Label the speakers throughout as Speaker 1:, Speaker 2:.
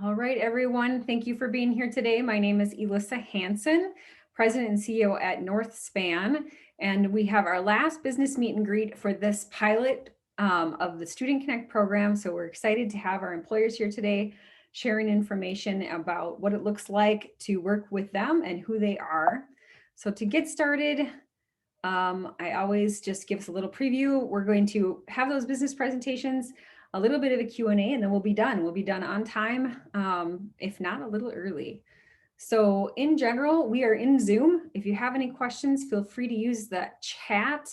Speaker 1: All right, everyone. Thank you for being here today. My name is Elissa Hansen, President and CEO at Northspan, and we have our last business meet and greet for this pilot of the Student Connect program. So we're excited to have our employers here today sharing information about what it looks like to work with them and who they are. So to get started, I always just give us a little preview. We're going to have those business presentations, a little bit of a Q&A, and then we'll be done. We'll be done on time, if not a little early. So in general, we are in Zoom. If you have any questions, feel free to use the chat,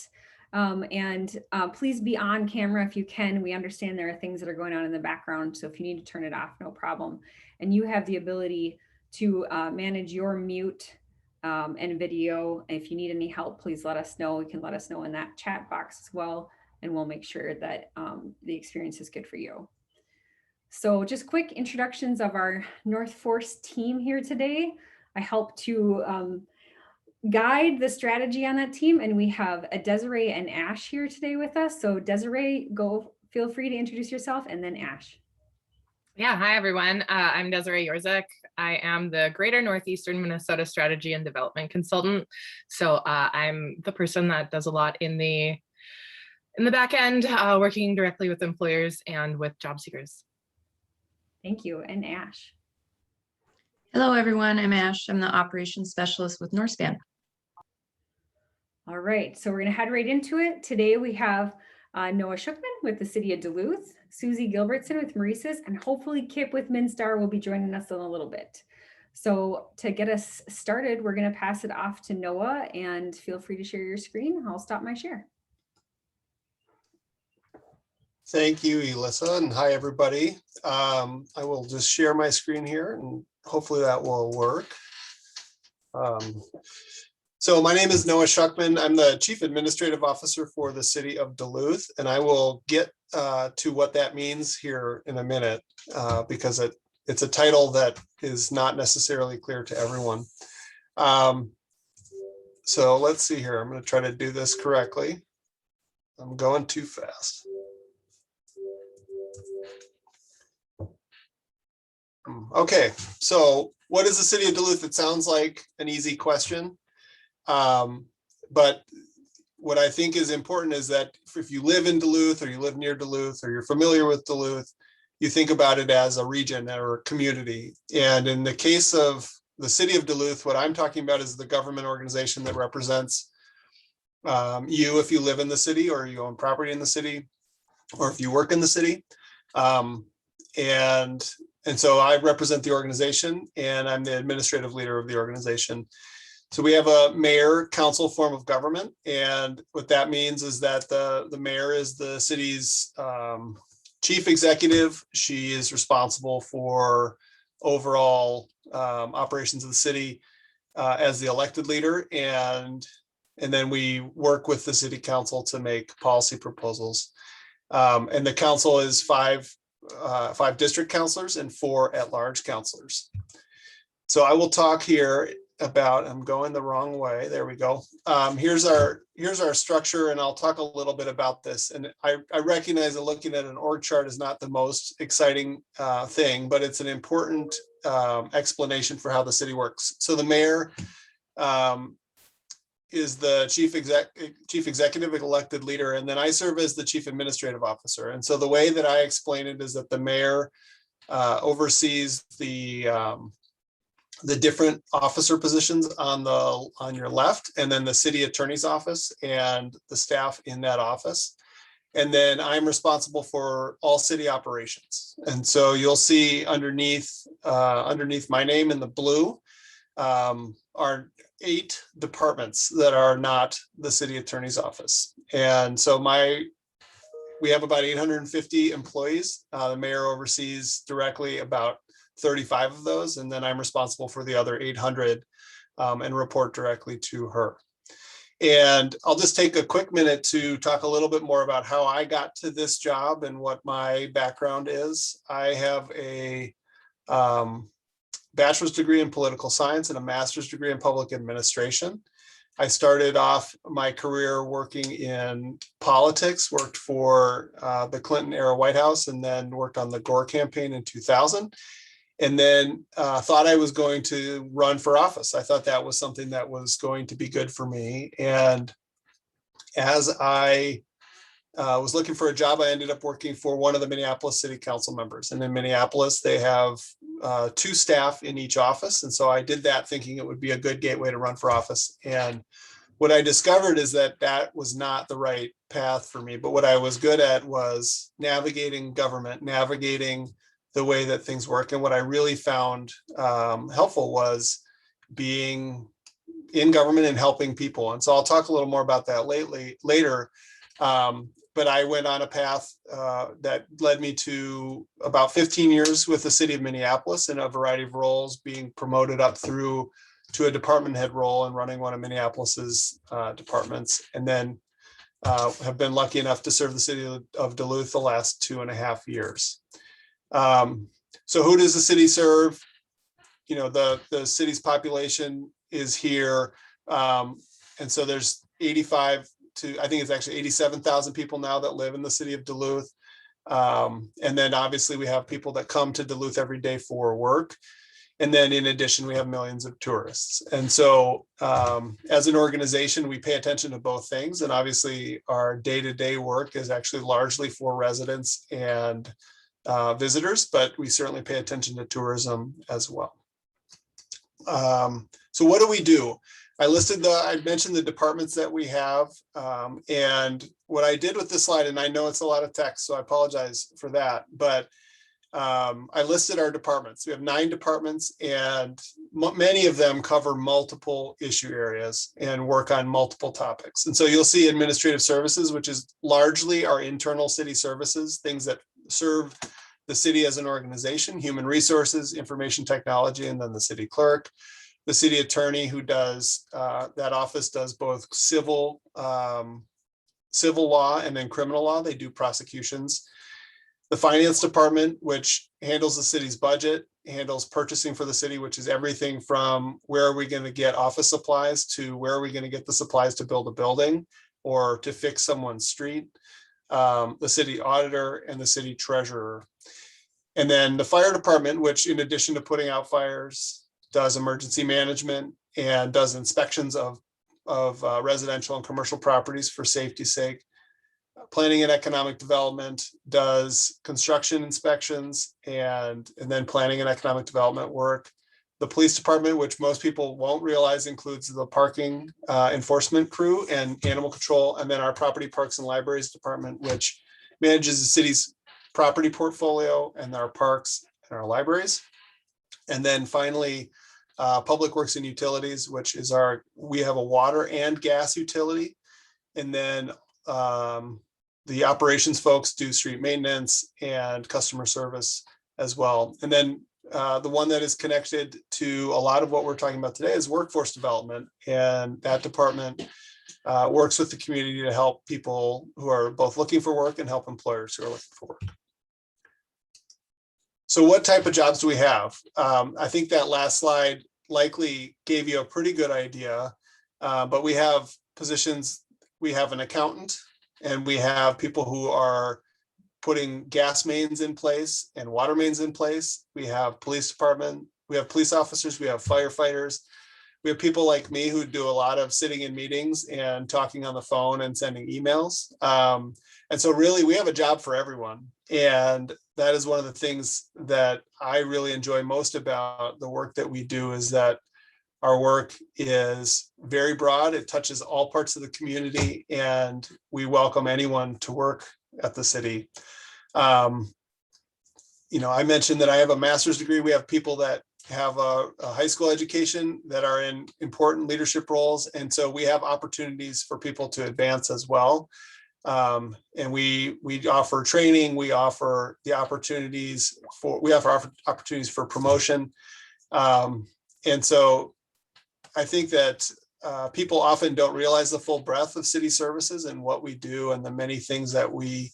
Speaker 1: and please be on camera if you can. We understand there are things that are going on in the background, so if you need to turn it off, no problem. And you have the ability to manage your mute and video. If you need any help, please let us know. You can let us know in that chat box as well, and we'll make sure that the experience is good for you. So just quick introductions of our North Force team here today. I help to guide the strategy on that team, and we have Desiree and Ash here today with us. So Desiree, feel free to introduce yourself, and then Ash.
Speaker 2: Yeah, hi everyone. I'm Desiree Yorzek. I am the Greater Northeastern Minnesota Strategy and Development Consultant. So I'm the person that does a lot in the back end, working directly with employers and with job seekers.
Speaker 1: Thank you. And Ash.
Speaker 3: Hello, everyone. I'm Ash. I'm the Operations Specialist with Northspan.
Speaker 1: All right, so we're going to head right into it. Today we have Noah Shookman with the City of Duluth, Susie Gilbertson with Maurice's, and hopefully Kip with Minstar will be joining us in a little bit. So to get us started, we're going to pass it off to Noah, and feel free to share your screen. I'll stop my share.
Speaker 4: Thank you, Elissa, and hi, everybody. I will just share my screen here, and hopefully that will work. So my name is Noah Shuckman. I'm the Chief Administrative Officer for the City of Duluth, and I will get to what that means here in a minute because it's a title that is not necessarily clear to everyone. So let's see here. I'm going to try to do this correctly. I'm going too fast. Okay, so what is the City of Duluth? It sounds like an easy question. But what I think is important is that if you live in Duluth or you live near Duluth or you're familiar with Duluth, you think about it as a region or a community. And in the case of the City of Duluth, what I'm talking about is the government organization that represents you if you live in the city or you own property in the city or if you work in the city. And so I represent the organization and I'm the administrative leader of the organization. So we have a mayor council form of government. And what that means is that the mayor is the city's chief executive. She is responsible for overall operations of the city as the elected leader. And then we work with the city council to make policy proposals. And the council is five district councilors and 4 at-large councilors. So I will talk here about, I'm going the wrong way. There we go. Here's our structure, and I'll talk a little bit about this. And I recognize that looking at an org chart is not the most exciting thing, but it's an important explanation for how the city works. So the mayor is the chief executive elected leader, and then I serve as the chief administrative officer. And so the way that I explain it is that the mayor oversees the different officer positions on your left, and then the city attorney's office and the staff in that office. And then I'm responsible for all city operations. And so you'll see underneath my name in the blue are 8 departments that are not the city attorney's office. And so we have about 850 employees. The mayor oversees directly about 35 of those, and then I'm responsible for the other 800 and report directly to her. And I'll just take a quick minute to talk a little bit more about how I got to this job and what my background is. I have a bachelor's degree in political science and a master's degree in public administration. I started off my career working in politics, worked for the Clinton era White House, and then worked on the Gore campaign in 2000. and then thought I was going to run for office. I thought that was something that was going to be good for me. And as I was looking for a job, I ended up working for one of the Minneapolis City Council members. And in Minneapolis, they have 2 staff in each office. And so I did that thinking it would be a good gateway to run for office. And what I discovered is that that was not the right path for me. But what I was good at was navigating government, navigating the way that things work. And what I really found helpful was being in government and helping people. And so I'll talk a little more about that later. But I went on a path that led me to about 15 years with the city of Minneapolis in a variety of roles, being promoted up through to a department head role and running one of Minneapolis's departments. And then have been lucky enough to serve the city of Duluth the last 2.5 years. So who does the city serve? You know, the city's population is here. And so there's 85 to, I think it's actually 87,000 people now that live in the city of Duluth. And then obviously we have people that come to Duluth every day for work. And then in addition, we have millions of tourists. And so as an organization, we pay attention to both things. And obviously our day-to-day work is actually largely for residents and visitors, but we certainly pay attention to tourism as well. So what do we do? I mentioned the departments that we have. And what I did with this slide, and I know it's a lot of text, so I apologize for that, but I listed our departments. We have 9 departments, and many of them cover multiple issue areas and work on multiple topics. And so you'll see administrative services, which is largely our internal city services, things that serve the city as an organization, human resources, information technology, and then the city clerk. The city attorney, who does that office does both civil law and then criminal law. They do prosecutions. The finance department, which handles the city's budget, handles purchasing for the city, which is everything from where are we going to get office supplies to where are we going to get the supplies to build a building or to fix someone's street. The city auditor and the city treasurer. And then the fire department, which in addition to putting out fires, does emergency management and does inspections of residential and commercial properties for safety's sake. Planning and economic development does construction inspections and then planning and economic development work. The police department, which most people won't realize, includes the parking enforcement crew and animal control. And then our property, parks, and libraries department, which manages the city's property portfolio and our parks and our libraries. And then finally, public works and utilities, which is we have a water and gas utility. And then the operations folks do street maintenance and customer service as well. And then the one that is connected to a lot of what we're talking about today is workforce development. And that department works with the community to help people who are both looking for work and help employers who are looking for work. So what type of jobs do we have? I think that last slide likely gave you a pretty good idea, but we have positions. We have an accountant, and we have people who are putting gas mains in place and water mains in place. We have police department, we have police officers, we have firefighters. We have people like me who do a lot of sitting in meetings and talking on the phone and sending emails. And so really we have a job for everyone. And that is one of the things that I really enjoy most about the work that we do, is that our work is very broad. It touches all parts of the community, and we welcome anyone to work at the city. You know, I mentioned that I have a master's degree. We have people that have a high school education that are in important leadership roles. And so we have opportunities for people to advance as well. And we offer training, we offer opportunities for promotion. And so I think that people often don't realize the full breadth of city services and what we do and the many things that we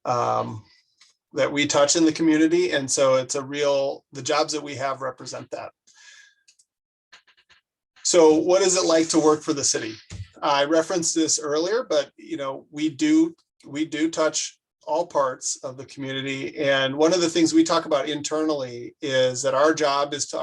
Speaker 4: touch in the community. And so the jobs that we have represent that. So what is it like to work for the city? I referenced this earlier, but you know, we do touch all parts of the community. And one of the things we talk about internally is that our job is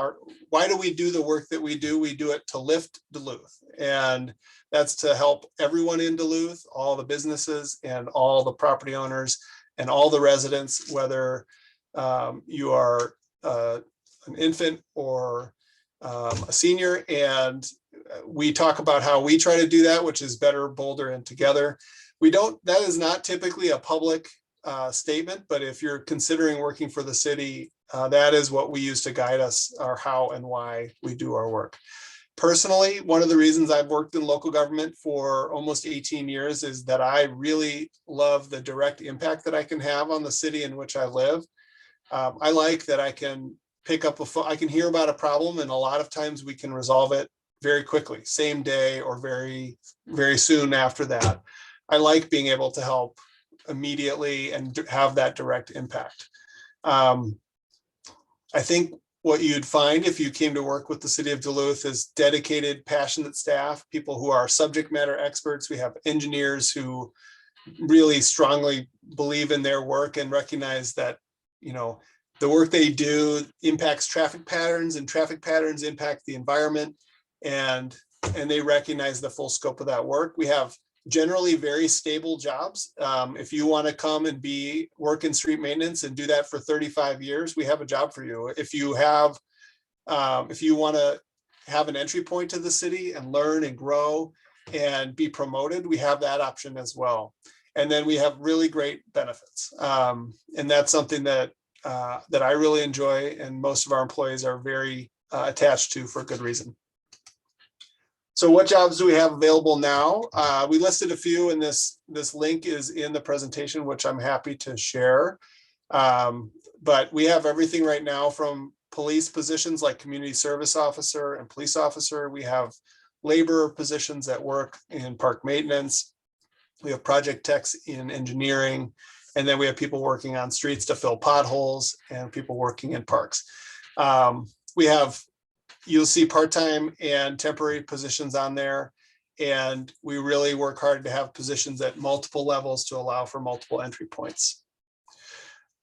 Speaker 4: why do we do the work that we do? We do it to lift Duluth. And that's to help everyone in Duluth, all the businesses and all the property owners and all the residents, whether you are an infant or a senior. And we talk about how we try to do that, which is better, bolder, and together. That is not typically a public statement, but if you're considering working for the city, that is what we use to guide us, our how and why we do our work. Personally, one of the reasons I've worked in local government for almost 18 years is that I really love the direct impact that I can have on the city in which I live. I like that I can pick up a phone, I can hear about a problem, and a lot of times we can resolve it very quickly, same day or very, very soon after that. I like being able to help immediately and have that direct impact. I think what you'd find if you came to work with the City of Duluth is dedicated, passionate staff, people who are subject matter experts. We have engineers who really strongly believe in their work and recognize that, you know, the work they do impacts traffic patterns, and traffic patterns impact the environment, and they recognize the full scope of that work. We have generally very stable jobs. If you want to come and work in street maintenance and do that for 35 years, we have a job for you. If you want to have an entry point to the city and learn and grow and be promoted, we have that option as well. And then we have really great benefits. And that's something that I really enjoy, and most of our employees are very attached to for good reason. So what jobs do we have available now? We listed a few, and this link is in the presentation, which I'm happy to share. But we have everything right now from police positions like community service officer and police officer. We have labor positions that work in park maintenance. We have project techs in engineering. And then we have people working on streets to fill potholes and people working in parks. You'll see part-time and temporary positions on there. And we really work hard to have positions at multiple levels to allow for multiple entry points.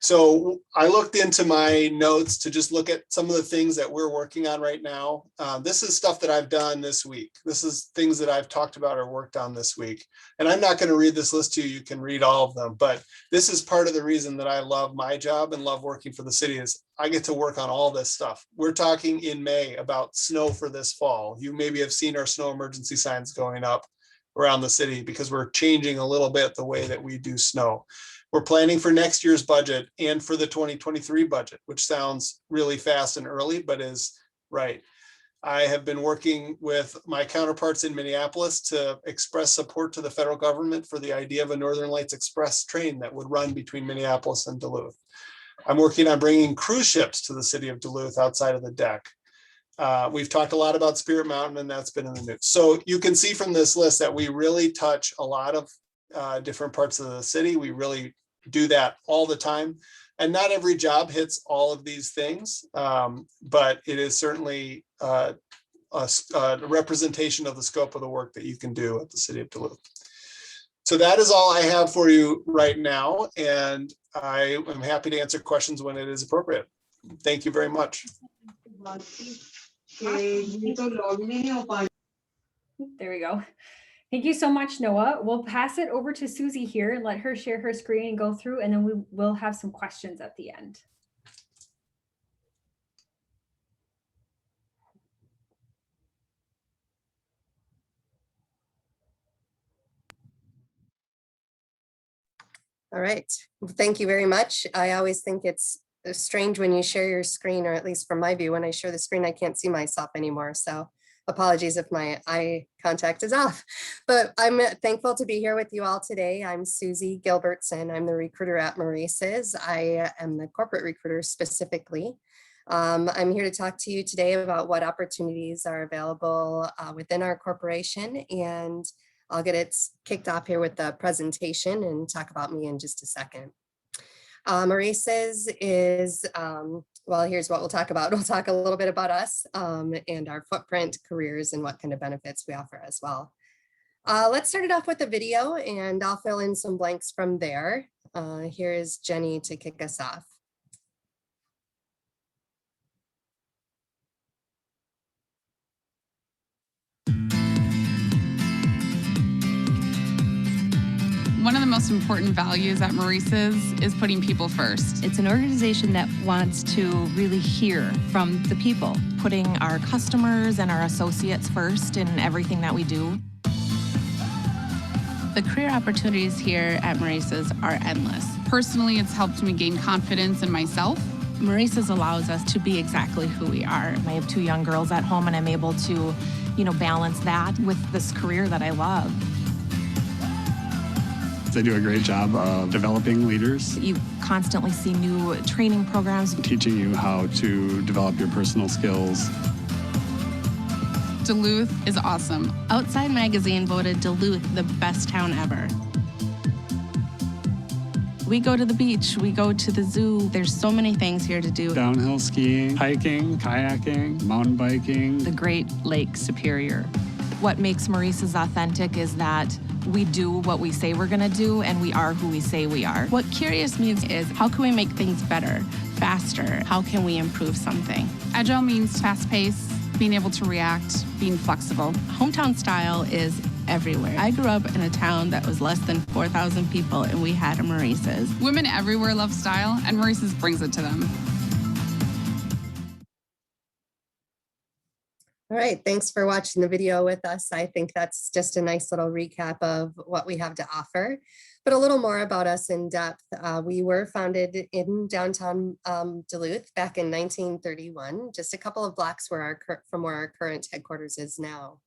Speaker 4: So I looked into my notes to just look at some of the things that we're working on right now. This is stuff that I've done this week. This is things that I've talked about or worked on this week. And I'm not going to read this list to you. You can read all of them. But this is part of the reason that I love my job and love working for the city is I get to work on all this stuff. We're talking in May about snow for this fall. You maybe have seen our snow emergency signs going up around the city because we're changing a little bit the way that we do snow. We're planning for next year's budget and for the 2023 budget, which sounds really fast and early, but is right. I have been working with my counterparts in Minneapolis to express support to the federal government for the idea of a Northern Lights Express train that would run between Minneapolis and Duluth. I'm working on bringing cruise ships to the city of Duluth outside of the deck. We've talked a lot about Spirit Mountain, and that's been in the news. So you can see from this list that we really touch a lot of different parts of the city. We really do that all the time. And not every job hits all of these things, but it is certainly a representation of the scope of the work that you can do at the City of Duluth. So that is all I have for you right now. And I am happy to answer questions when it is appropriate. Thank you very much.
Speaker 1: There we go. Thank you so much, Noah. We'll pass it over to Susie here and let her share her screen and go through, and then we will have some questions at the end.
Speaker 5: All right, well, thank you very much. I always think it's strange when you share your screen, or at least from my view, when I share the screen, I can't see myself anymore. So apologies if my eye contact is off, but I'm thankful to be here with you all today. I'm Susie Gilbertson. I'm the recruiter at Maurice's. I am the corporate recruiter specifically. I'm here to talk to you today about what opportunities are available within our corporation, and I'll get it kicked off here with the presentation and talk about me in just a second. Maurice's is, well, here's what we'll talk about. We'll talk a little bit about us and our footprint, careers, and what kind of benefits we offer as well. Let's start it off with a video, and I'll fill in some blanks from there. Here is Jenny to kick us off.
Speaker 6: One of the most important values at Maurice's is putting people first.
Speaker 7: It's an organization that wants to really hear from the people.
Speaker 8: Putting our customers and our associates first in everything that we do.
Speaker 9: The career opportunities here at Maurice's are endless.
Speaker 6: Personally, it's helped me gain confidence in myself.
Speaker 9: Maurice's allows us to be exactly who we are.
Speaker 8: I have 2 young girls at home and I'm able to, balance that with this career that I love.
Speaker 10: They do a great job of developing leaders.
Speaker 8: You constantly see new training programs.
Speaker 10: Teaching you how to develop your personal skills.
Speaker 6: Duluth is awesome.
Speaker 9: Outside Magazine voted Duluth the best town ever. We go to the beach, we go to the zoo. There's so many things here to do.
Speaker 10: Downhill skiing, hiking, kayaking, mountain biking.
Speaker 9: The Great Lake Superior.
Speaker 8: What makes Maurice's authentic is that we do what we say we're gonna do and we are who we say we are.
Speaker 9: What curious means is how can we make things better, faster? How can we improve something?
Speaker 6: Agile means fast pace, being able to react, being flexible.
Speaker 9: Hometown style is everywhere. I grew up in a town that was less than 4,000 people and we had a Maurice's.
Speaker 6: Women everywhere love style and Maurice's brings it to them.
Speaker 5: All right, thanks for watching the video with us. I think that's just a nice little recap of what we have to offer, but a little more about us in depth. We were founded in downtown Duluth back in 1931, just a couple of blocks from where our current headquarters is now.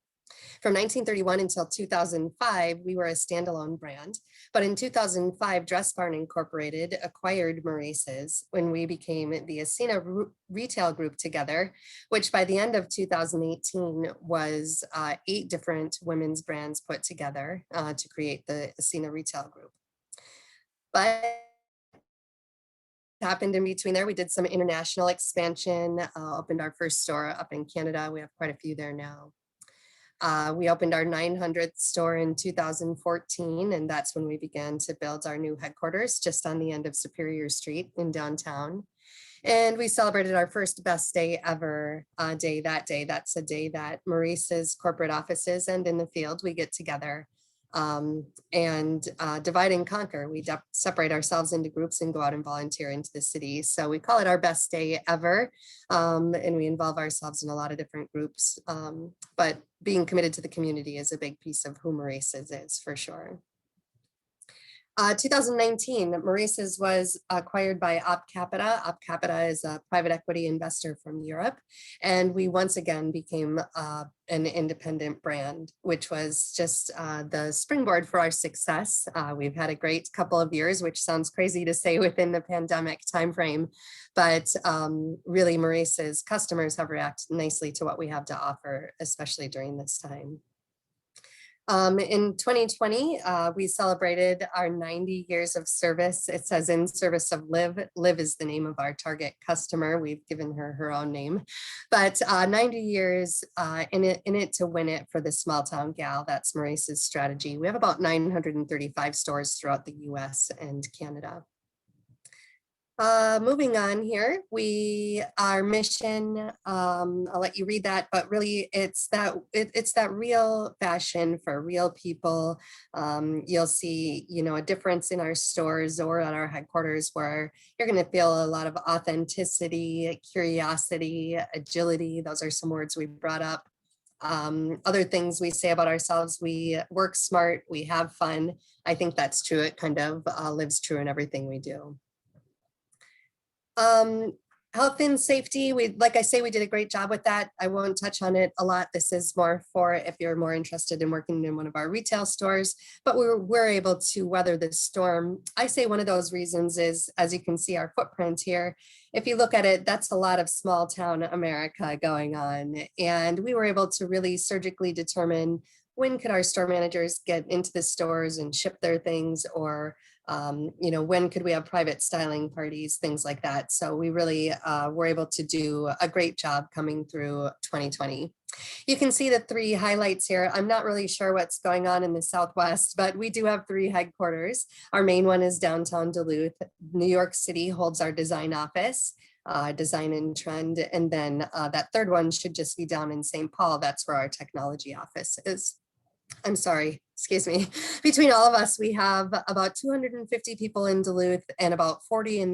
Speaker 5: From 1931 until 2005, we were a standalone brand, but in 2005, Dress Barn Incorporated acquired Maurice's when we became the Ascena Retail Group together, which by the end of 2018 was 8 different women's brands put together to create the Ascena Retail Group. But happened in between there, we did some international expansion, opened our first store up in Canada. We have quite a few there now. We opened our 900th store in 2014, and that's when we began to build our new headquarters just on the end of Superior Street in downtown. And we celebrated our first best day ever day that day. That's a day that Maurice's corporate offices and in the field, we get together and divide and conquer. We separate ourselves into groups and go out and volunteer into the city. So we call it our best day ever. And we involve ourselves in a lot of different groups. But being committed to the community is a big piece of who Maurice's is for sure. 2019, Maurice's was acquired by Op Capita. Op Capita is a private equity investor from Europe. And we once again became an independent brand, which was just the springboard for our success. We've had a great couple of years, which sounds crazy to say within the pandemic timeframe, but really Maurice's customers have reacted nicely to what we have to offer, especially during this time. In 2020, we celebrated our 90 years of service. It says in service of Liv. Liv is the name of our target customer. We've given her own name, but 90 years in it to win it for the small town gal. That's Maurice's strategy. We have about 935 stores throughout the US and Canada. Moving on here, our mission, I'll let you read that, but really it's that real fashion for real people. You'll see, a difference in our stores or at our headquarters where you're going to feel a lot of authenticity, curiosity, agility. Those are some words we brought up. Other things we say about ourselves, we work smart, we have fun. I think that's true. It kind of lives true in everything we do. Health and safety, like I say, we did a great job with that. I won't touch on it a lot. This is more for if you're more interested in working in one of our retail stores, but we're able to weather the storm. I say one of those reasons is, as you can see our footprint here, if you look at it, that's a lot of small town America going on. And we were able to really surgically determine when could our store managers get into the stores and ship their things, or when could we have private styling parties, things like that. So we really were able to do a great job coming through 2020. You can see the 3 highlights here. I'm not really sure what's going on in the Southwest, but we do have 3 headquarters. Our main one is downtown Duluth. New York City holds our design office, design and trend. And then that 3rd one should just be down in St. Paul. That's where our technology office is. I'm sorry, excuse me. Between all of us, we have about 250 people in Duluth and about 40 in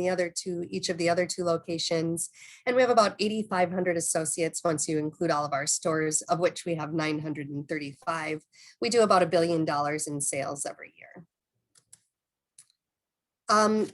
Speaker 5: each of the other 2 locations. And we have about 8,500 associates once you include all of our stores, of which we have 935. We do about $1 billion in sales every year.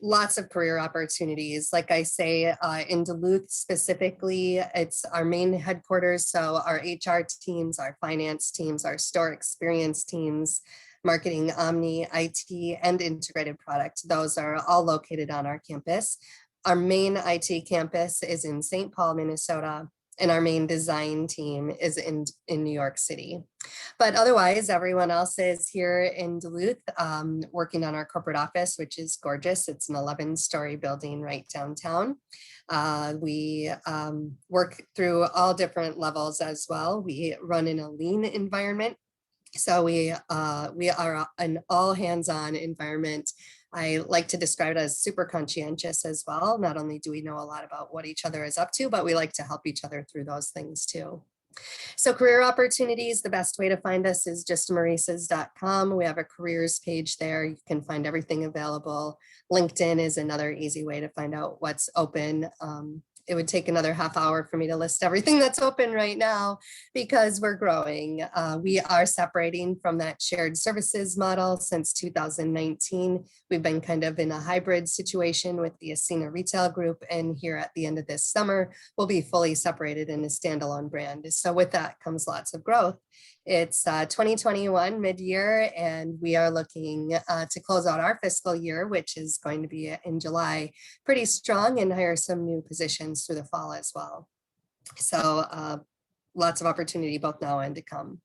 Speaker 5: Lots of career opportunities. Like I say, in Duluth specifically, it's our main headquarters. So our HR teams, our finance teams, our store experience teams, marketing, omni, IT, and integrated product. Those are all located on our campus. Our main IT campus is in St. Paul, Minnesota, and our main design team is in New York City. But otherwise, everyone else is here in Duluth, working on our corporate office, which is gorgeous. It's an 11-story building right downtown. We work through all different levels as well. We run in a lean environment. So we are an all hands-on environment. I like to describe it as super conscientious as well. Not only do we know a lot about what each other is up to, but we like to help each other through those things too. So career opportunities, the best way to find us is just maurices.com. We have a careers page there. You can find everything available. LinkedIn is another easy way to find out what's open. It would take another half hour for me to list everything that's open right now because we're growing. We are separating from that shared services model since 2019. We've been kind of in a hybrid situation with the Ascena Retail Group, and here at the end of this summer, we'll be fully separated in a standalone brand. So with that comes lots of growth. It's 2021 mid-year, and we are looking to close out our fiscal year, which is going to be in July, pretty strong, and hire some new positions through the fall as well. So lots of opportunity both now and to come.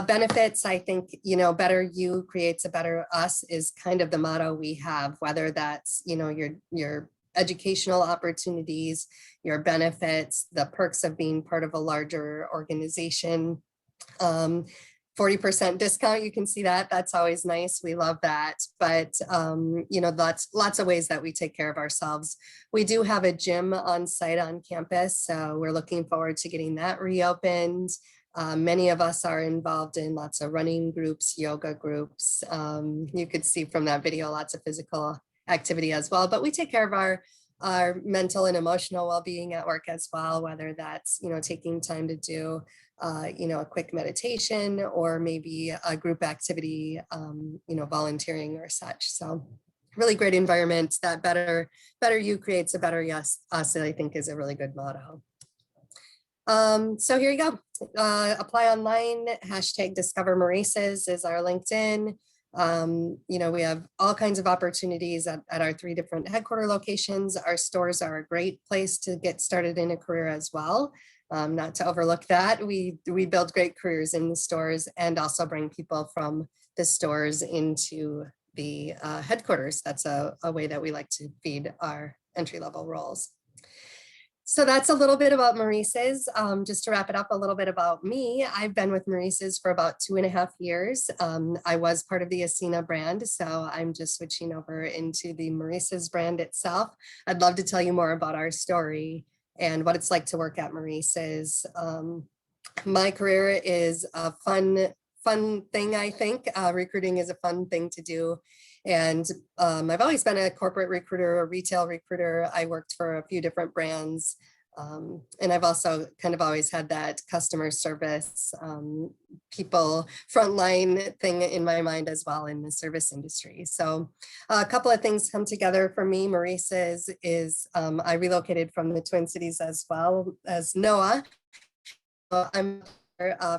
Speaker 5: Benefits, I think, better you creates a better us is kind of the motto we have, whether that's, your educational opportunities, your benefits, the perks of being part of a larger organization. 40% discount, you can see that. That's always nice. We love that. But, lots of ways that we take care of ourselves. We do have a gym on site on campus, so we're looking forward to getting that reopened. Many of us are involved in lots of running groups, yoga groups. You could see from that video, lots of physical activity as well, but we take care of our mental and emotional well-being at work as well, whether that's, taking time to do, a quick meditation or maybe a group activity, volunteering or such. So really great environment. That better you creates a better us, I think is a really good motto. So here you go. Apply online, #Discover Maurices is our LinkedIn. We have all kinds of opportunities at our 3 different headquarter locations. Our stores are a great place to get started in a career as well. Not to overlook that. We build great careers in the stores and also bring people from the stores into the headquarters. That's a way that we like to feed our entry-level roles. So that's a little bit about Maurices. Just to wrap it up, a little bit about me. I've been with Maurices for about 2.5 years. I was part of the Ascena brand, so I'm just switching over into the Maurices brand itself. I'd love to tell you more about our story and what it's like to work at Maurices. My career is a fun thing, I think. Recruiting is a fun thing to do. And I've always been a corporate recruiter, a retail recruiter. I worked for a few different brands. And I've also kind of always had that customer service, people frontline thing in my mind as well in the service industry. So a couple of things come together for me. Maurices is, I relocated from the Twin Cities as well as Noah. I'm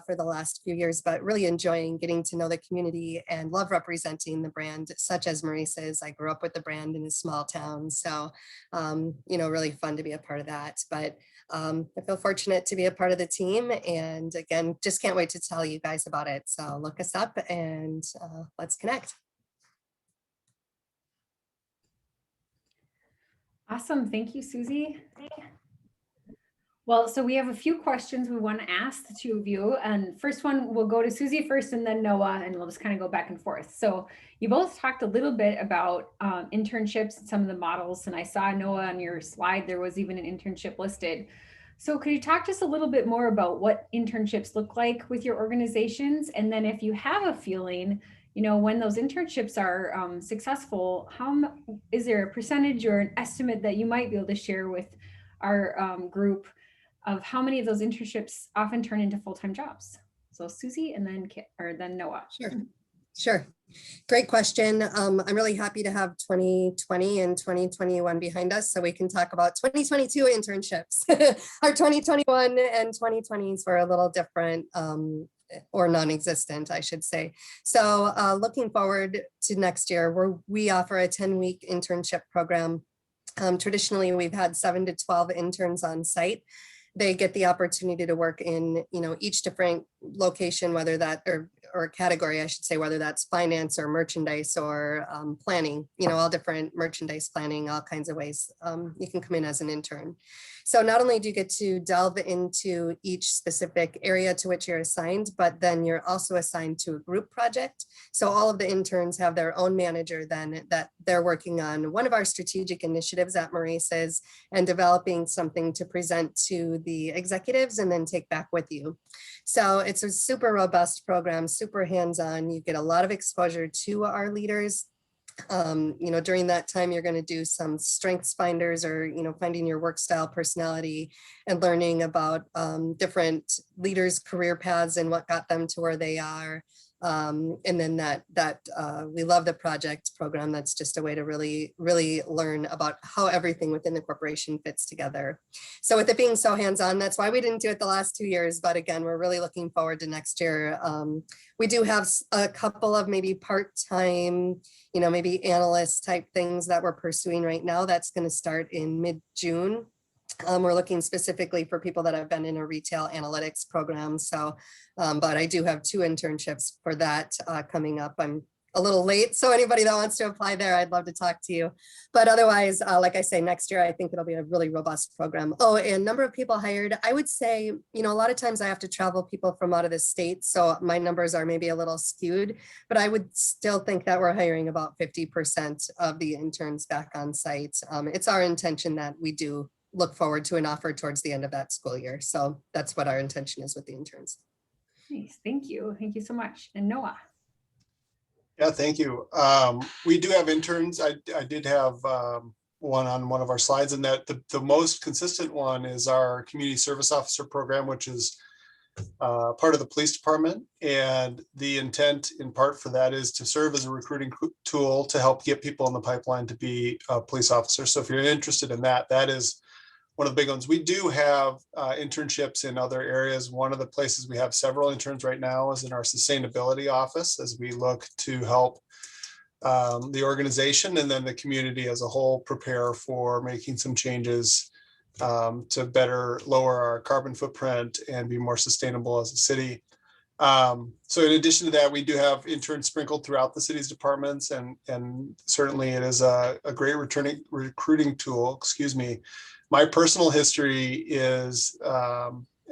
Speaker 5: for the last few years, but really enjoying getting to know the community and love representing the brand such as Maurices. I grew up with the brand in a small town, so really fun to be a part of that. But I feel fortunate to be a part of the team, and again, just can't wait to tell you guys about it. So look us up and let's connect.
Speaker 1: Awesome. Thank you, Susie. Well, so we have a few questions we want to ask the two of you. And first one, we'll go to Susie first and then Noah, and we'll just kind of go back and forth. So you both talked a little bit about internships and some of the models. And I saw, Noah, on your slide, there was even an internship listed. So could you talk just a little bit more about what internships look like with your organizations? And then if you have a feeling, when those internships are successful, is there a percentage or an estimate that you might be able to share with our group of how many of those internships often turn into full-time jobs? So Susie and then Noah.
Speaker 5: Sure. Great question. I'm really happy to have 2020 and 2021 behind us so we can talk about 2022 internships. Our 2021 and 2020s were a little different, or non-existent, I should say. So looking forward to next year, where we offer a 10-week internship program. Traditionally, we've had 7 to 12 interns on site. They get the opportunity to work in, each different location, whether that or category, I should say, whether that's finance or merchandise or planning, all different merchandise planning, all kinds of ways you can come in as an intern. So not only do you get to delve into each specific area to which you're assigned, but then you're also assigned to a group project. So all of the interns have their own manager then that they're working on one of our strategic initiatives at Maurice's and developing something to present to the executives and then take back with you. So it's a super robust program, super hands-on. You get a lot of exposure to our leaders. During that time, you're going to do some strengths finders or, finding your work style, personality, and learning about different leaders' career paths and what got them to where they are. And then we love the project program. That's just a way to really, really learn about how everything within the corporation fits together. So with it being so hands-on, that's why we didn't do it the last 2 years. But again, we're really looking forward to next year. We do have a couple of maybe part-time, maybe analyst type things that we're pursuing right now. That's going to start in mid-June. We're looking specifically for people that have been in a retail analytics program. So, but I do have 2 internships for that coming up. I'm a little late, so anybody that wants to apply there, I'd love to talk to you. But otherwise, like I say, next year, I think it'll be a really robust program. Oh, and number of people hired, I would say, a lot of times I have to travel people from out of the state. So my numbers are maybe a little skewed, but I would still think that we're hiring about 50% of the interns back on site. It's our intention that we do look forward to an offer towards the end of that school year. So that's what our intention is with the interns.
Speaker 1: Nice, thank you. Thank you so much. And Noah.
Speaker 4: Yeah, thank you. We do have interns. I did have one on one of our slides, and that the most consistent one is our community service officer program, which is part of the police department. And the intent in part for that is to serve as a recruiting tool to help get people in the pipeline to be a police officer. So if you're interested in that, that is one of the big ones. We do have internships in other areas. One of the places we have several interns right now is in our sustainability office, as we look to help the organization and then the community as a whole prepare for making some changes to better lower our carbon footprint and be more sustainable as a city. So in addition to that, we do have interns sprinkled throughout the city's departments, and certainly it is a great recruiting tool. Excuse me. My personal history is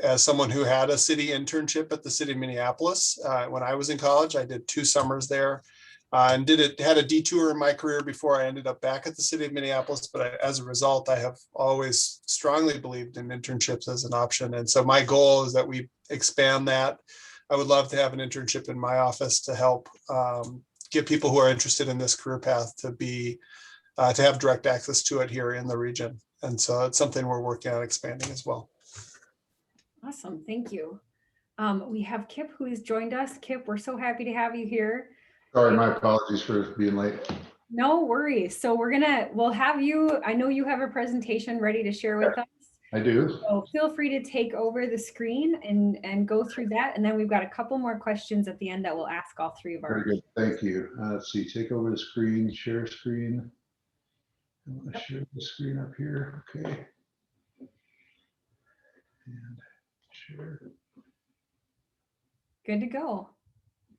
Speaker 4: as someone who had a city internship at the city of Minneapolis. When I was in college, I did 2 summers there and had a detour in my career before I ended up back at the city of Minneapolis. But as a result, I have always strongly believed in internships as an option. And so my goal is that we expand that. I would love to have an internship in my office to help get people who are interested in this career path to have direct access to it here in the region. And so it's something we're working on expanding as well.
Speaker 1: Awesome, thank you. We have Kip who has joined us. Kip, we're so happy to have you here.
Speaker 11: Sorry, my apologies for being late.
Speaker 1: No worries. So we'll have you, I know you have a presentation ready to share with us.
Speaker 11: I do.
Speaker 1: So feel free to take over the screen and go through that. And then we've got a couple more questions at the end that we'll ask all 3 of our.
Speaker 11: Very good, thank you. Let's see, take over the screen, share screen. I'm going to share the screen up here, okay. And share.
Speaker 1: Good to go.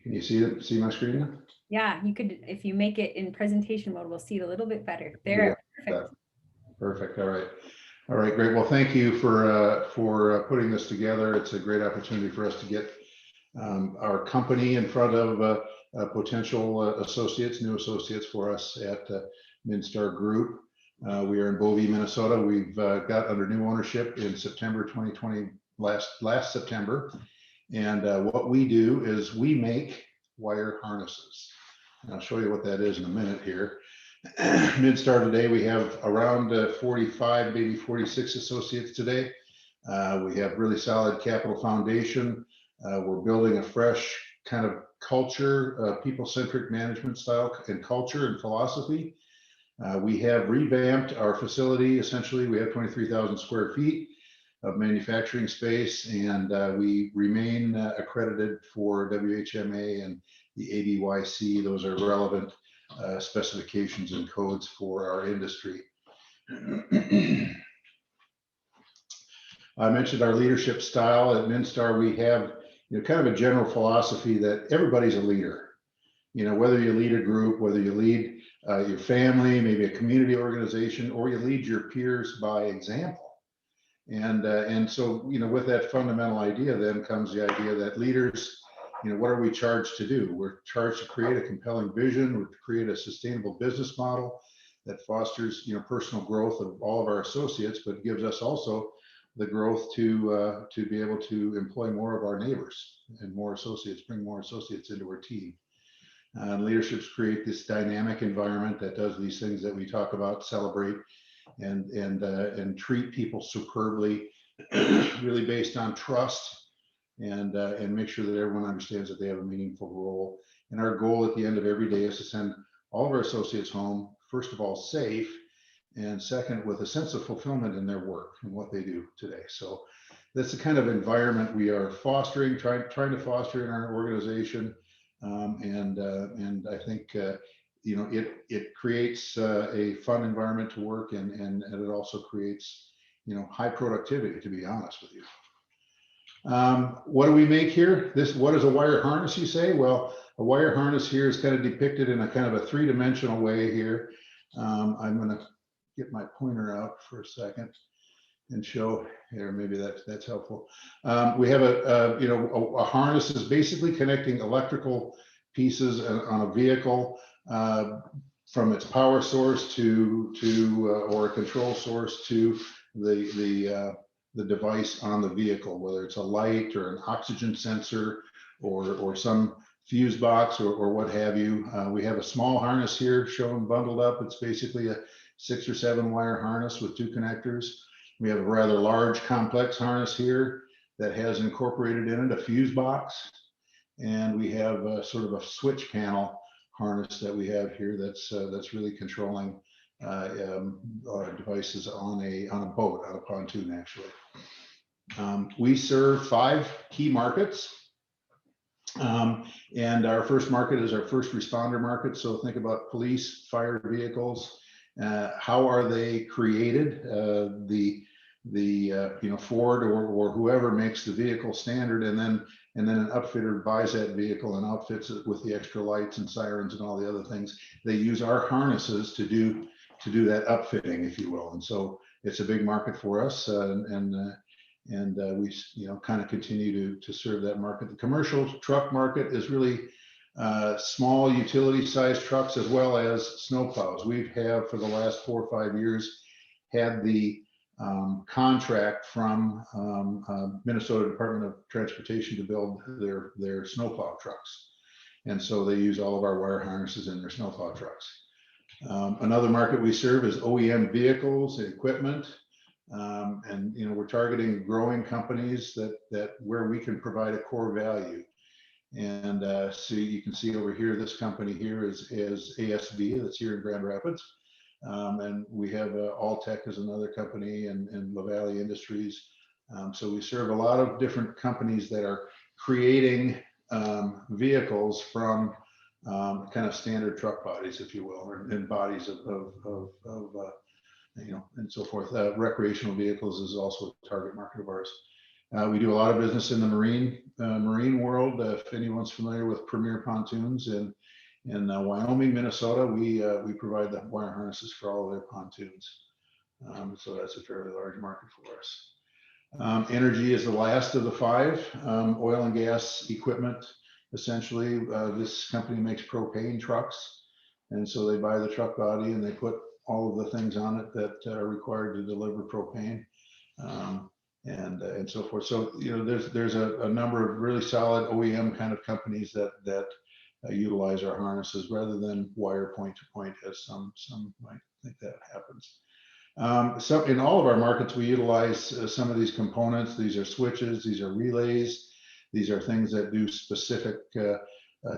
Speaker 11: Can you see it? See my screen?
Speaker 1: Yeah, you could, if you make it in presentation mode, we'll see it a little bit better. There,
Speaker 11: Yeah,
Speaker 1: perfect.
Speaker 11: Perfect. All right. All right, great. Well, thank you for putting this together. It's a great opportunity for us to get our company in front of potential associates, new associates for us at Minstar Group. We are in Bovey, Minnesota. We've got under new ownership in September 2020, last September. And what we do is we make wire harnesses. And I'll show you what that is in a minute here. Minstar today, we have around 45, maybe 46 associates today. We have really solid capital foundation. We're building a fresh kind of culture, people-centric management style and culture and philosophy. We have revamped our facility. Essentially, we have 23,000 square feet of manufacturing space, and we remain accredited for WHMA and the ABYC. Those are relevant specifications and codes for our industry. I mentioned our leadership style at Minstar. We have kind of a general philosophy that everybody's a leader. Whether you lead a group, whether you lead your family, maybe a community organization, or you lead your peers by example. And so, with that fundamental idea, then comes the idea that leaders, what are we charged to do? We're charged to create a compelling vision, to create a sustainable business model that fosters, personal growth of all of our associates, but gives us also the growth to be able to employ more of our neighbors and more associates, bring more associates into our team. Leaderships create this dynamic environment that does these things that we talk about, celebrate and treat people superbly, really based on trust, and make sure that everyone understands that they have a meaningful role. And our goal at the end of every day is to send all of our associates home, first of all, safe, and second, with a sense of fulfillment in their work and what they do today. So that's the kind of environment we are fostering, trying to foster in our organization. And I think it creates a fun environment to work in, and it also creates high productivity, to be honest with you. What do we make here? What is a wire harness, you say? Well, a wire harness here is kind of depicted in a kind of a three-dimensional way here. I'm going to get my pointer out for a second and show here. Maybe that's helpful. We have a harness is basically connecting electrical pieces on a vehicle from its power source or a control source to the device on the vehicle, whether it's a light or an oxygen sensor or some fuse box or what have you. We have a small harness here shown bundled up. It's basically a 6 or 7 wire harness with 2 connectors. We have a rather large complex harness here that has incorporated in it a fuse box. And we have sort of a switch panel harness that we have here that's really controlling devices on a boat, on a pontoon, actually. We serve 5 key markets. And our first market is our first responder market. So think about police, fire vehicles. How are they created? Ford or whoever makes the vehicle standard, and then an upfitter buys that vehicle and outfits it with the extra lights and sirens and all the other things. They use our harnesses to do that upfitting, if you will. And so it's a big market for us, and we kind of continue to serve that market. The commercial truck market is really small utility-sized trucks as well as snowplows. We have for the last 4 or 5 years had the contract from Minnesota Department of Transportation to build their snowplow trucks. And so they use all of our wire harnesses in their snowplow trucks. Another market we serve is OEM vehicles and equipment. And we're targeting growing companies that where we can provide a core value. And so you can see over here, this company here is ASV, that's here in Grand Rapids. And we have Alltech as another company, and LaValle Industries. So we serve a lot of different companies that are creating vehicles from kind of standard truck bodies, if you will, and bodies of and so forth. Recreational vehicles is also a target market of ours. We do a lot of business in the marine world. If anyone's familiar with Premier Pontoons in Wyoming, Minnesota, we provide the wire harnesses for all of their pontoons. So that's a fairly large market for us. Energy is the last of the five. Oil and gas equipment. Essentially, this company makes propane trucks. And so they buy the truck body and they put all of the things on it that are required to deliver propane. And so forth. So, you know, there's a number of really solid OEM kind of companies that utilize our harnesses rather than wire point to point, as some might think that happens. So in all of our markets, we utilize some of these components. These are switches, these are relays, these are things that do specific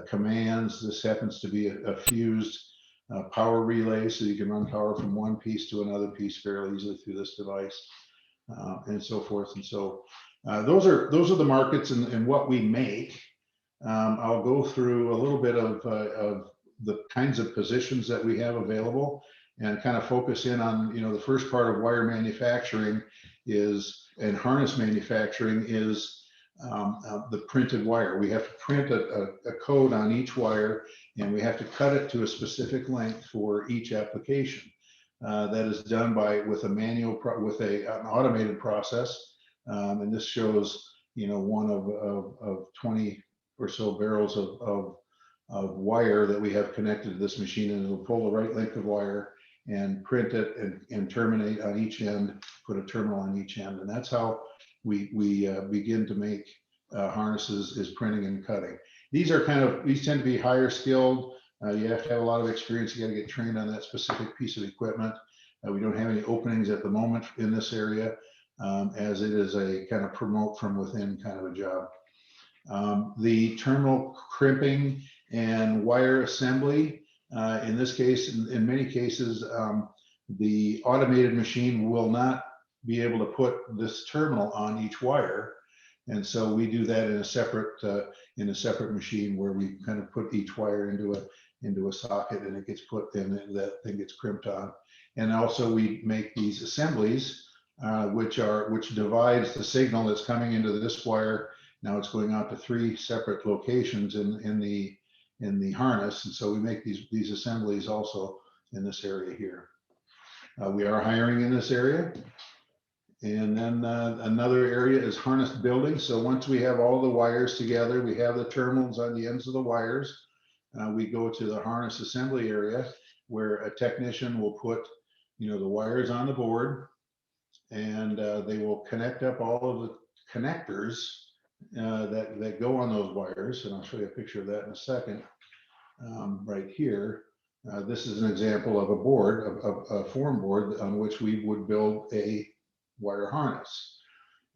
Speaker 11: commands. This happens to be a fused power relay, so you can run power from one piece to another piece fairly easily through this device, and so forth. And so those are the markets and what we make. I'll go through a little bit of the kinds of positions that we have available and kind of focus in on, you know, the first part of wire manufacturing is, and harness manufacturing is the printed wire. We have to print a code on each wire, and we have to cut it to a specific length for each application. That is done with an automated process. And this shows, you know, one of 20 or so barrels of wire that we have connected to this machine, and it'll pull the right length of wire and print it and terminate on each end, put a terminal on each end. And that's how we begin to make harnesses, is printing and cutting. These tend to be higher skilled. You have to have a lot of experience. You got to get trained on that specific piece of equipment. We don't have any openings at the moment in this area, as it is a kind of promote from within kind of a job. The terminal crimping and wire assembly, in this case, in many cases, the automated machine will not be able to put this terminal on each wire. And so we do that in a separate machine where we kind of put each wire into a socket, and it gets put in, and that thing gets crimped on. And also we make these assemblies, which divides the signal that's coming into this wire. Now it's going out to 3 separate locations in the harness. And so we make these assemblies also in this area here. We are hiring in this area. And then another area is harness building. So once we have all the wires together, we have the terminals on the ends of the wires, we go to the harness assembly area where a technician will put, you know, the wires on the board, and they will connect up all of the connectors that go on those wires. And I'll show you a picture of that in a second. Right here, this is an example of a board, a form board on which we would build a wire harness.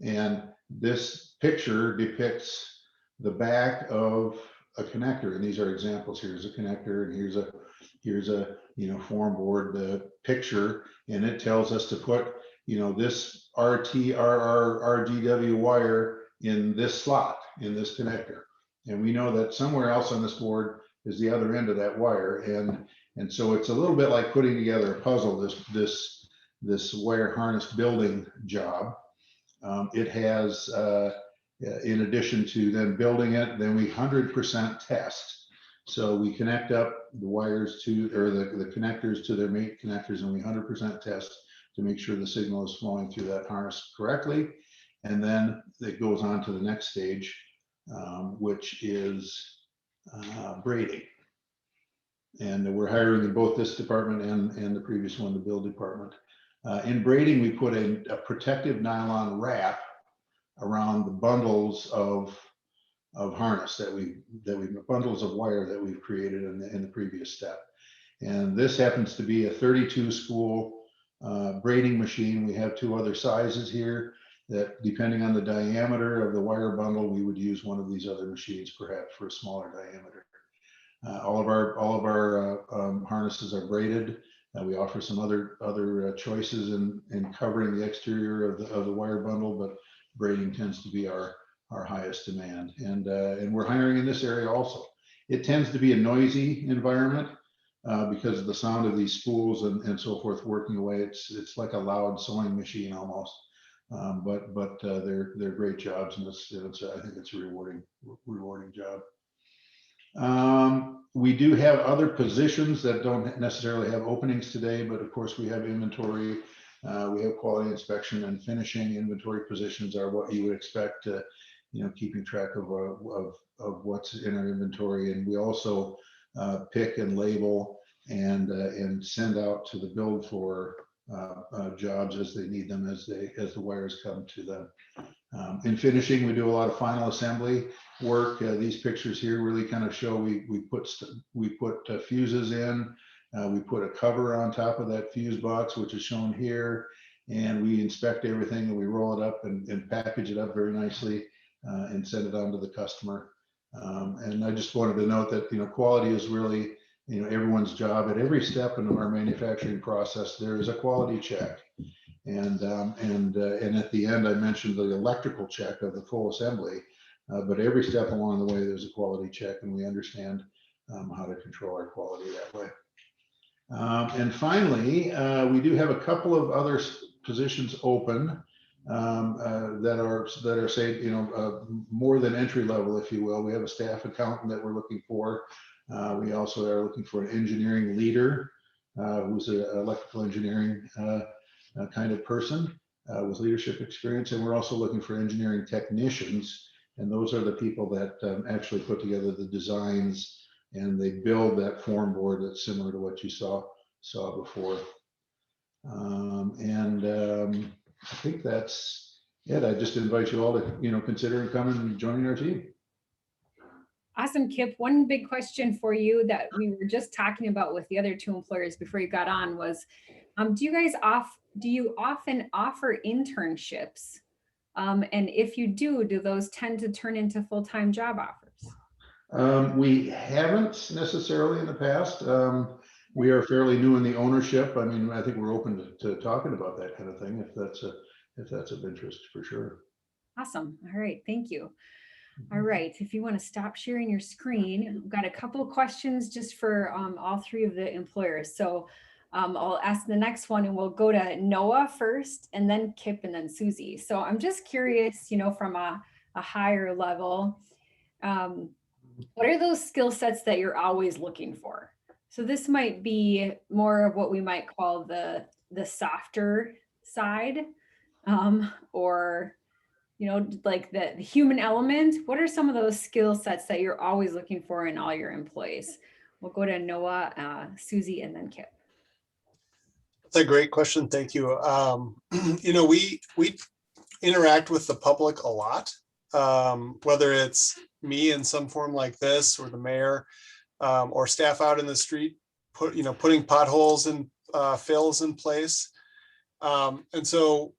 Speaker 11: And this picture depicts the back of a connector, and these are examples. Here's a connector, and here's a you know, form board picture, and it tells us to put, you know, this RGW wire in this slot, in this connector. And we know that somewhere else on this board is the other end of that wire. And so it's a little bit like putting together a puzzle, this wire harness building job. It has, in addition to then building it, then we 100% test. So we connect up the wires to, or the connectors to their mate connectors, and we 100% test to make sure the signal is flowing through that harness correctly. And then it goes on to the next stage, which is braiding. And we're hiring in both this department and the previous one, the build department. In braiding, we put a protective nylon wrap around the bundles of harness bundles of wire that we've created in the previous step. And this happens to be a 32 spool braiding machine. We have 2 other sizes here that, depending on the diameter of the wire bundle, we would use one of these other machines perhaps for a smaller diameter. All of our harnesses are braided. We offer some other choices in covering the exterior of the wire bundle, but braiding tends to be our highest demand. And we're hiring in this area also. It tends to be a noisy environment because of the sound of these spools and so forth working away. It's like a loud sewing machine almost. But they're great jobs, and I think it's a rewarding job. We do have other positions that don't necessarily have openings today, but of course we have inventory We have quality inspection and finishing. Inventory positions are what you would expect, keeping track of what's in our inventory. And we also pick and label and send out to the build floor jobs as they need them, as the wires come to them. In finishing, we do a lot of final assembly work. These pictures here really kind of show we put fuses in. We put a cover on top of that fuse box, which is shown here, and we inspect everything and we roll it up and package it up very nicely and send it on to the customer. And I just wanted to note that quality is really everyone's job. At every step in our manufacturing process, there is a quality check. And at the end, I mentioned the electrical check of the full assembly, but every step along the way, there's a quality check, and we understand how to control our quality that way. And finally, we do have a couple of other positions open that are say more than entry level, if you will. We have a staff accountant that we're looking for. We also are looking for an engineering leader who's an electrical engineering kind of person with leadership experience. And we're also looking for engineering technicians. And those are the people that actually put together the designs and they build that form board that's similar to what you saw before. I think that's it. I just invite you all to consider coming and joining our team.
Speaker 1: Awesome, Kip. One big question for you that we were just talking about with the other two employers before you got on was, do you often offer internships? And if you do those tend to turn into full-time job offers?
Speaker 11: We haven't necessarily in the past. We are fairly new in the ownership. I mean, I think we're open to talking about that kind of thing if that's of interest, for sure.
Speaker 1: Awesome. All right. Thank you. All right. If you want to stop sharing your screen, I've got a couple of questions just for all three of the employers. So I'll ask the next one and we'll go to Noah first and then Kip and then Susie. So I'm just curious, from a higher level, what are those skill sets that you're always looking for? So this might be more of what we might call the softer side, or like the human element. What are some of those skill sets that you're always looking for in all your employees? We'll go to Noah, Susie, and then Kip.
Speaker 4: That's a great question. Thank you. We interact with the public a lot, whether it's me in some form like this or the mayor, or staff out in the street, putting potholes and fills in place. And so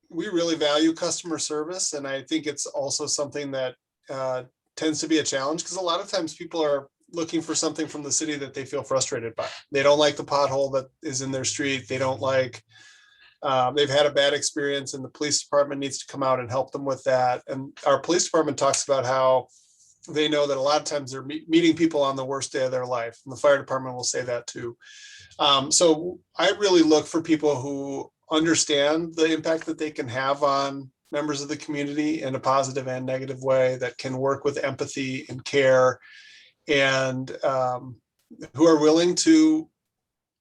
Speaker 4: we really value customer service. And I think it's also something that tends to be a challenge because a lot of times people are looking for something from the city that they feel frustrated by. They don't like the pothole that is in their street. They don't like, they've had a bad experience and the police department needs to come out and help them with that. And our police department talks about how they know that a lot of times they're meeting people on the worst day of their life. And the fire department will say that too. So I really look for people who understand the impact that they can have on members of the community in a positive and negative way, that can work with empathy and care, and who are willing to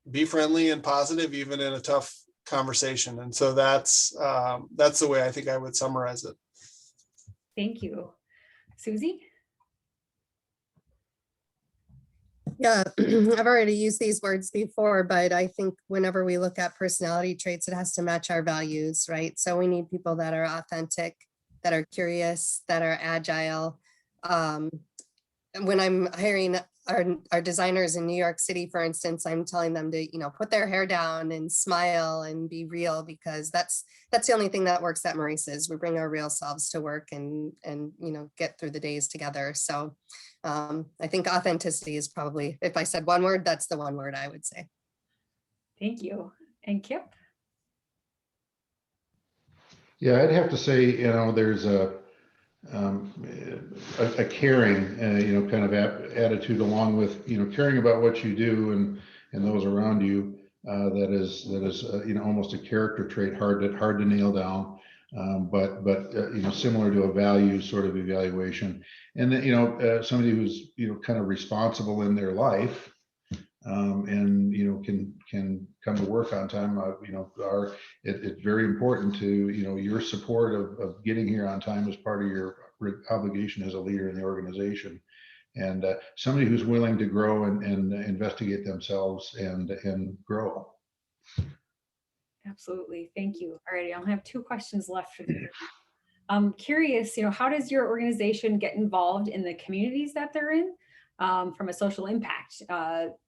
Speaker 4: be friendly and positive even in a tough conversation. And so that's the way I think I would summarize it.
Speaker 1: Thank you. Susie?
Speaker 5: Yeah, I've already used these words before, but I think whenever we look at personality traits, it has to match our values, right? So we need people that are authentic, that are curious, that are agile. When I'm hiring our designers in New York City, for instance, I'm telling them to, put their hair down and smile and be real, because that's the only thing that works at Maurice's. We bring our real selves to work and get through the days together. So I think authenticity is probably, if I said one word, that's the one word I would say.
Speaker 1: Thank you. And Kip?
Speaker 11: Yeah, I'd have to say, there's a caring, kind of attitude, along with, caring about what you do and those around you. That is, almost a character trait, hard to nail down, but similar to a value sort of evaluation. And then, somebody who's, kind of responsible in their life, and can come to work on time. It's very important to your support of getting here on time as part of your obligation as a leader in the organization, and somebody who's willing to grow and investigate themselves and grow.
Speaker 1: Absolutely. Thank you. All righty. I'll have 2 questions left for the group. I'm curious, how does your organization get involved in the communities that they're in, from a social impact,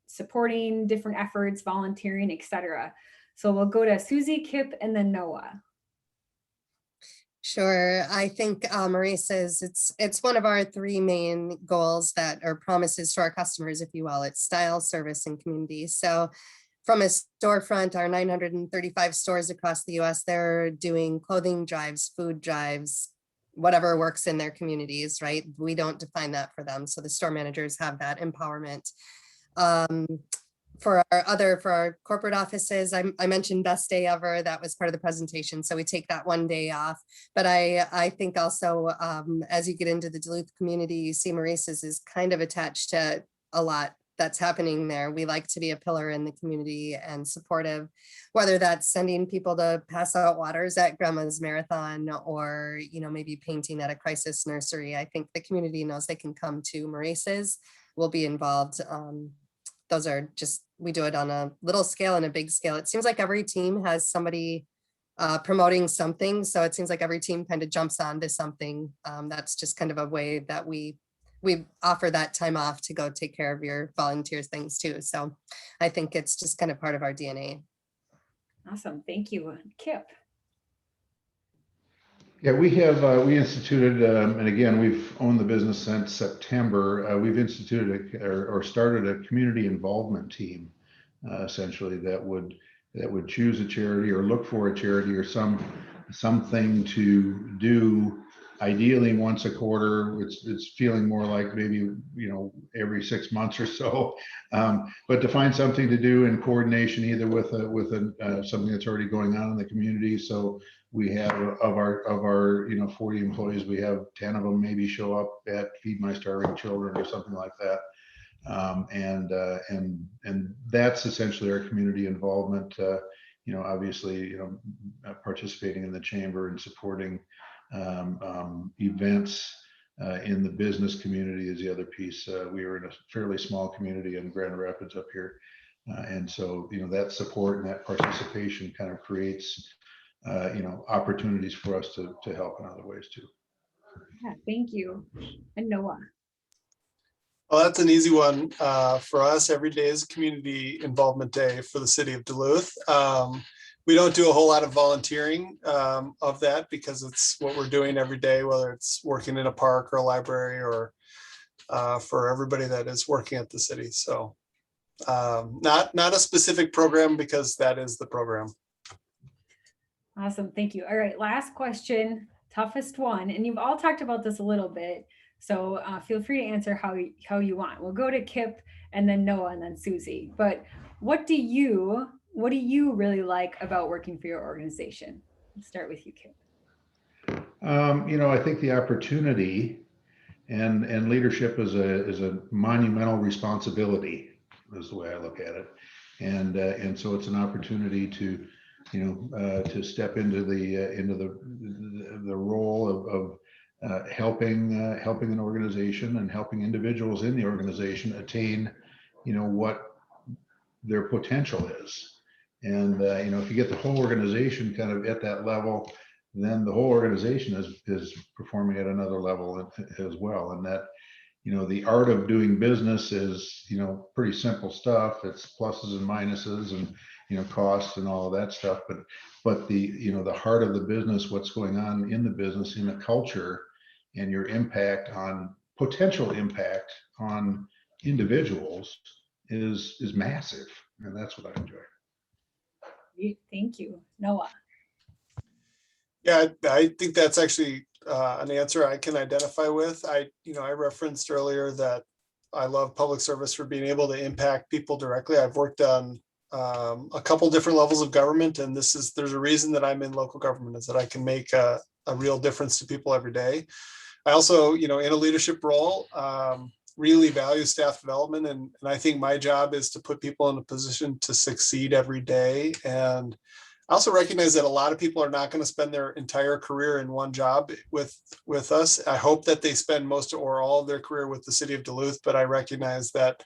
Speaker 1: supporting different efforts, volunteering, etc. So we'll go to Susie, Kip, and then Noah.
Speaker 5: Sure. I think Marie says it's one of our 3 main goals that are promises to our customers, if you will. It's style, service, and community. So from a storefront, our 935 stores across the US, they're doing clothing drives, food drives, whatever works in their communities, right? We don't define that for them. So the store managers have that empowerment. For our corporate offices, I mentioned best day ever. That was part of the presentation. So we take that 1 day off. But I think also, as you get into the Duluth community, you see Maurice's is kind of attached to a lot that's happening there. We like to be a pillar in the community and supportive, whether that's sending people to pass out waters at Grandma's Marathon or, maybe painting at a crisis nursery. I think the community knows they can come to Maurice's. We'll be involved. Those are just, we do it on a little scale and a big scale. It seems like every team has somebody promoting something. So it seems like every team kind of jumps onto something. That's just kind of a way that we offer that time off to go take care of your volunteers things too. So I think it's just kind of part of our DNA.
Speaker 1: Awesome. Thank you. Kip.
Speaker 11: Yeah, we instituted, and again, we've owned the business since September. We've instituted or started a community involvement team, essentially that would choose a charity or look for a charity or something to do. Ideally, once a quarter. It's feeling more like maybe every 6 months or so. But to find something to do in coordination, either with something that's already going on in the community. So we have of our 40 employees, we have 10 of them maybe show up at Feed My Starving Children or something like that. And that's essentially our community involvement. Obviously, participating in the chamber and supporting events in the business community is the other piece. We are in a fairly small community in Grand Rapids up here. And so, that support and that participation kind of creates, opportunities for us to help in other ways too.
Speaker 1: Yeah, thank you. And Noah.
Speaker 4: Well, that's an easy one. For us, every day is community involvement day for the city of Duluth. We don't do a whole lot of volunteering of that because it's what we're doing every day, whether it's working in a park or a library or for everybody that is working at the city. So not a specific program because that is the program.
Speaker 1: Awesome. Thank you. All right. Last question, toughest one. And you've all talked about this a little bit. So feel free to answer how you want. We'll go to Kip and then Noah and then Susie. But what do you really like about working for your organization? Let's start with you, Kip.
Speaker 11: I think the opportunity and leadership is a monumental responsibility, is the way I look at it. And so it's an opportunity to step into the role of helping an organization and helping individuals in the organization attain, what their potential is. And if you get the whole organization kind of at that level, then the whole organization is performing at another level as well. And that, the art of doing business is, pretty simple stuff. It's pluses and minuses and, costs and all of that stuff. But the, the heart of the business, what's going on in the business, in the culture, and your potential impact on individuals is massive. And that's what I enjoy.
Speaker 1: Thank you. Noah.
Speaker 4: Yeah, I think that's actually an answer I can identify with. I referenced earlier that I love public service for being able to impact people directly. I've worked on a couple different levels of government, and there's a reason that I'm in local government, is that I can make a real difference to people every day. I also, in a leadership role, really value staff development. And I think my job is to put people in a position to succeed every day. And I also recognize that a lot of people are not going to spend their entire career in one job with us. I hope that they spend most or all of their career with the City of Duluth, but I recognize that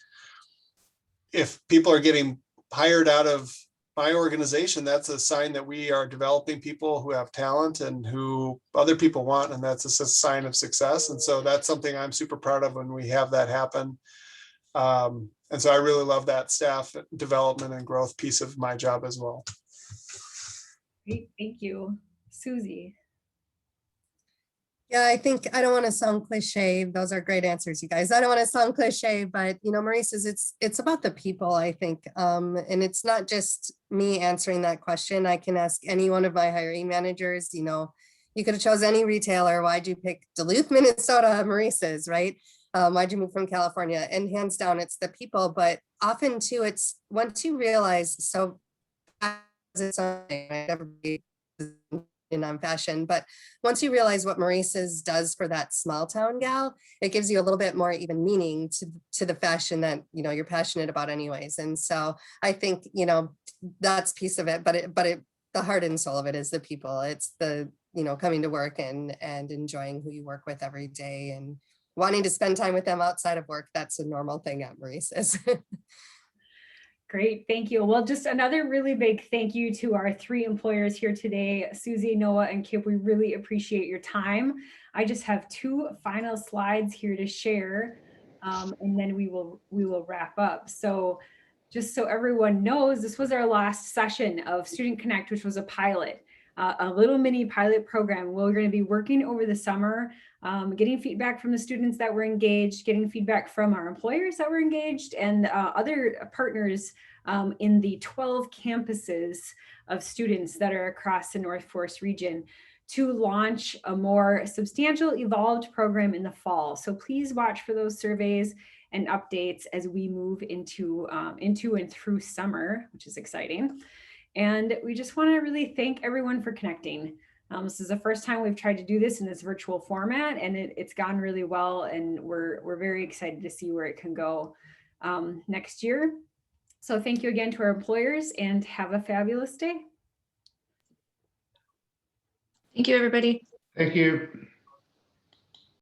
Speaker 4: if people are getting hired out of my organization, that's a sign that we are developing people who have talent and who other people want, and that's a sign of success. And so that's something I'm super proud of when we have that happen. And so I really love that staff development and growth piece of my job as well.
Speaker 1: Great, thank you. Susie.
Speaker 5: Yeah, I think I don't want to sound cliche. Those are great answers, you guys. I don't want to sound cliche, but Maurice says it's about the people, I think. And it's not just me answering that question. I can ask any one of my hiring managers, you could have chose any retailer. Why'd you pick Duluth, Minnesota, Maurice's, right? Why'd you move from California? And hands down, it's the people. But often too, it's once you realize, so it's everybody on fashion, but once you realize what Maurice's does for that small town gal, it gives you a little bit more even meaning to the fashion that you're passionate about anyways. And so I think that's piece of it, but the heart and soul of it is the people. It's the coming to work and enjoying who you work with every day and wanting to spend time with them outside of work. That's a normal thing at Maurice's.
Speaker 1: Great, thank you. Well, just another really big thank you to our 3 employers here today, Susie, Noah, and Kip. We really appreciate your time. I just have 2 final slides here to share, and then we will wrap up. So just so everyone knows, this was our last session of Student Connect, which was a pilot, a little mini pilot program. We're going to be working over the summer, getting feedback from the students that were engaged, getting feedback from our employers that were engaged, and other partners in the 12 campuses of students that are across the North Forest region to launch a more substantial, evolved program in the fall. So please watch for those surveys and updates as we move into and through summer, which is exciting. And we just want to really thank everyone for connecting. This is the first time we've tried to do this in this virtual format, and it's gone really well, and we're very excited to see where it can go next year. So thank you again to our employers, and have a fabulous day.
Speaker 3: Thank you, everybody.
Speaker 11: Thank you.